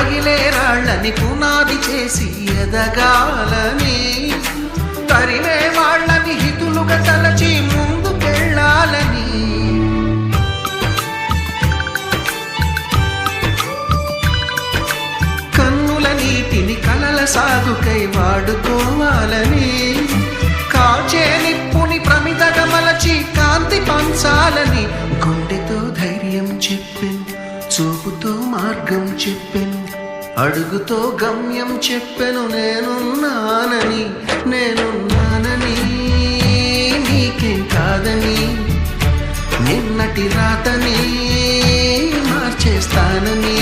పగిలే రాళ్ళని పునాది చేసి ఎదగాలని, తరిమే వాళ్ళని హితులుగా తలచి ముందుకెళ్ళాలని, కన్నుల నీటిని కలల సాగుకై వాడుకోవాలని, కాచే నిప్పుని ప్రమిదగా మలచి కాంతి పంచాలని, గుండెతో ధైర్యం చెప్పెను, చూపుతో మార్గం చెప్పెను, అడుగుతో గమ్యం చెప్పెను. నేనున్నానని నీకేం కాదని, నిన్నటి రాతని మార్చేస్తానని.